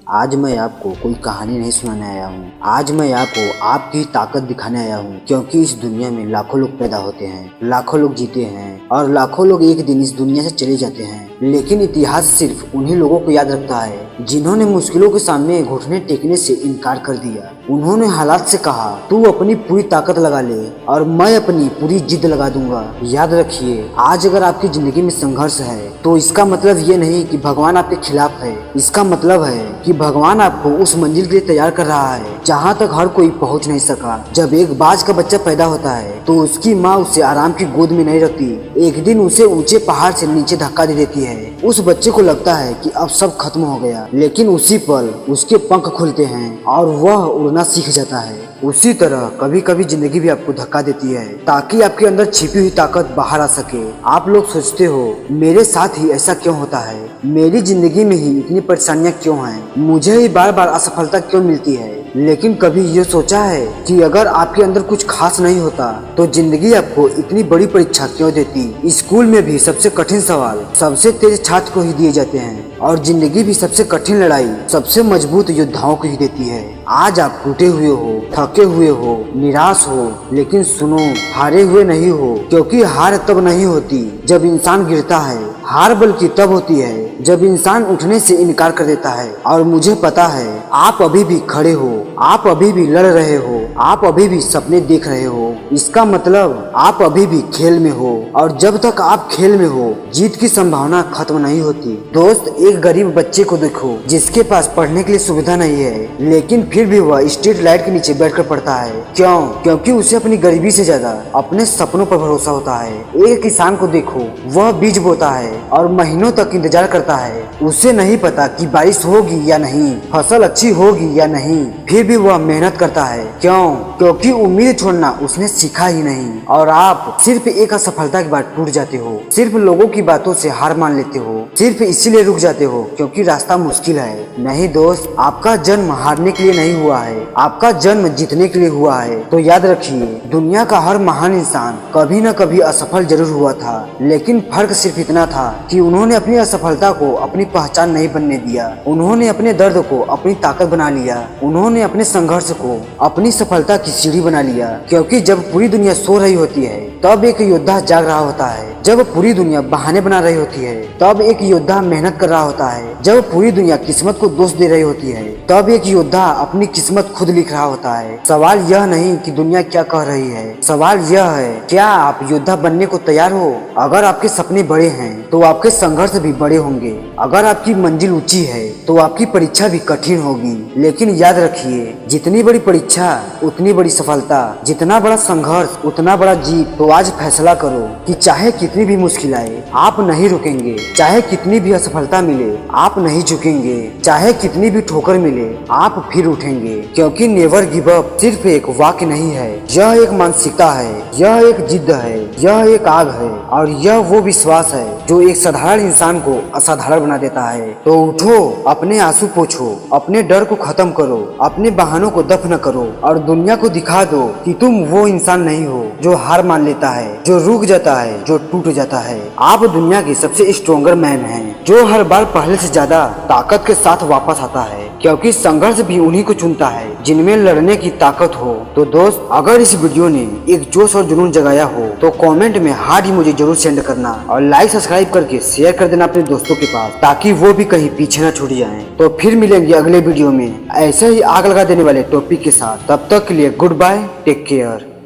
आज मैं आपको कोई कहानी नहीं सुनाने आया हूँ। आज मैं आपको आपकी ताकत दिखाने आया हूँ, क्योंकि इस दुनिया में लाखों लोग पैदा होते हैं, लाखों लोग जीते हैं और लाखों लोग एक दिन इस दुनिया से चले जाते हैं। लेकिन इतिहास सिर्फ उन्हीं लोगों को याद रखता है जिन्होंने मुश्किलों के सामने घुटने टेकने से इनकार कर दिया। उन्होंने हालात से कहा, तू अपनी पूरी ताकत लगा ले और मैं अपनी पूरी जिद लगा दूंगा। याद रखिए, आज अगर आपकी जिंदगी में संघर्ष है तो इसका मतलब ये नहीं कि भगवान आपके खिलाफ है। इसका मतलब है कि भगवान आपको उस मंजिल के लिए तैयार कर रहा है जहाँ तक हर कोई पहुँच नहीं सका। जब एक बाज का बच्चा पैदा होता है तो उसकी माँ उसे आराम की गोद में नहीं रखती। एक दिन उसे ऊंचे पहाड़ से नीचे धक्का दे देती है। उस बच्चे को लगता है कि अब सब खत्म हो गया, लेकिन उसी पल उसके पंख खुलते हैं और वह उड़ना सीख जाता है। उसी तरह कभी कभी जिंदगी भी आपको धक्का देती है ताकि आपके अंदर छिपी हुई ताकत बाहर आ सके। आप लोग सोचते हो, मेरे साथ ही ऐसा क्यों होता है, मेरी जिंदगी में ही इतनी परेशानियां क्यों हैं, मुझे ही बार बार असफलता क्यों मिलती है। लेकिन कभी ये सोचा है कि अगर आपके अंदर कुछ खास नहीं होता तो जिंदगी आपको इतनी बड़ी परीक्षा क्यों देती। स्कूल में भी सबसे कठिन सवाल सबसे तेज छात्र को ही दिए जाते हैं और जिंदगी भी सबसे कठिन लड़ाई सबसे मजबूत योद्धाओं को ही देती है। आज आप टूटे हुए हो, थके हुए हो, निराश हो, लेकिन सुनो, हारे हुए नहीं हो, क्योंकि हार तब नहीं होती जब इंसान गिरता है। हार बल्कि तब होती है जब इंसान उठने से इनकार कर देता है। और मुझे पता है आप अभी भी खड़े हो, आप अभी भी लड़ रहे हो, आप अभी भी सपने देख रहे हो। इसका मतलब आप अभी भी खेल में हो और जब तक आप खेल में हो जीत की संभावना खत्म नहीं होती। दोस्त, एक गरीब बच्चे को देखो जिसके पास पढ़ने के लिए सुविधा नहीं है, लेकिन फिर भी वह स्ट्रीट लाइट के नीचे बैठकर पढ़ता है। क्यों? क्योंकि उसे अपनी गरीबी से ज्यादा अपने सपनों पर भरोसा होता है। एक किसान को देखो, वह बीज बोता है और महीनों तक इंतजार करता है। उसे नहीं पता कि बारिश होगी या नहीं, फसल अच्छी होगी या नहीं, फिर भी वह मेहनत करता है। क्यों? क्योंकि उम्मीद छोड़ना उसने सीखा ही नहीं। और आप सिर्फ एक असफलता के बाद टूट जाते हो, सिर्फ लोगों की बातों से हार मान लेते हो, सिर्फ इसीलिए रुक जाते हो क्योंकि रास्ता मुश्किल है। नहीं दोस्त, आपका जन्म हारने के लिए नहीं हुआ है, आपका जन्म जीतने के लिए हुआ है। तो याद रखिए, दुनिया का हर महान इंसान कभी न कभी असफल जरूर हुआ था, लेकिन फर्क सिर्फ इतना था कि उन्होंने अपनी असफलता को अपनी पहचान नहीं बनने दिया। उन्होंने अपने दर्द को अपनी ताकत बना लिया, उन्होंने अपने संघर्ष को अपनी सफलता की सीढ़ी बना लिया। क्योंकि जब पूरी दुनिया सो रही होती है तब एक योद्धा जाग रहा होता है। जब पूरी दुनिया बहाने बना रही होती है तब एक योद्धा मेहनत कर रहा होता है। जब पूरी दुनिया किस्मत को दोष दे रही होती है तब एक योद्धा अपनी किस्मत खुद लिख रहा होता है। सवाल यह नहीं कि दुनिया क्या कह रही है, सवाल यह है, क्या आप योद्धा बनने को तैयार हो? अगर आपके सपने बड़े हैं तो आपके संघर्ष भी बड़े होंगे। अगर आपकी मंजिल ऊंची है तो आपकी परीक्षा भी कठिन होगी। लेकिन याद रखिए, जितनी बड़ी परीक्षा उतनी बड़ी सफलता, जितना बड़ा संघर्ष उतना बड़ा जीत। तो आज फैसला करो कि चाहे कितनी भी मुश्किल आए आप नहीं रुकेंगे, चाहे कितनी भी असफलता मिले आप नहीं झुकेंगे, चाहे कितनी भी ठोकर मिले आप फिर उठेंगे। क्योंकि नेवर गिव अप सिर्फ एक वाक्य नहीं है, यह एक मानसिकता है, यह एक जिद है, यह एक आग है और यह वो विश्वास है जो एक साधारण इंसान को असाधारण बना देता है। तो उठो, अपने आंसू पोंछो, अपने डर को खत्म करो, अपने बहानों को दफन करो और दुनिया को दिखा दो कि तुम वो इंसान नहीं हो जो हार मान लेता है, जो रुक जाता है, जो टूट जाता है। आप दुनिया के सबसे स्ट्रॉन्गर मैन हैं, जो हर बार पहले से ज्यादा ताकत के साथ वापस आता है। क्योंकि संघर्ष भी उन्हीं को चुनता है जिनमें लड़ने की ताकत हो। तो दोस्त, अगर इस वीडियो ने एक जोश और जुनून जगाया हो तो कमेंट में हार्ट इमोजी जरूर सेंड करना और लाइक सब्सक्राइब करके शेयर कर देना अपने दोस्तों के पास, ताकि वो भी कहीं पीछे न छूट जाएं। तो फिर मिलेंगे अगले वीडियो में ऐसे ही आग लगा देने वाले टॉपिक के साथ। तब तक के लिए गुड बाय, टेक केयर।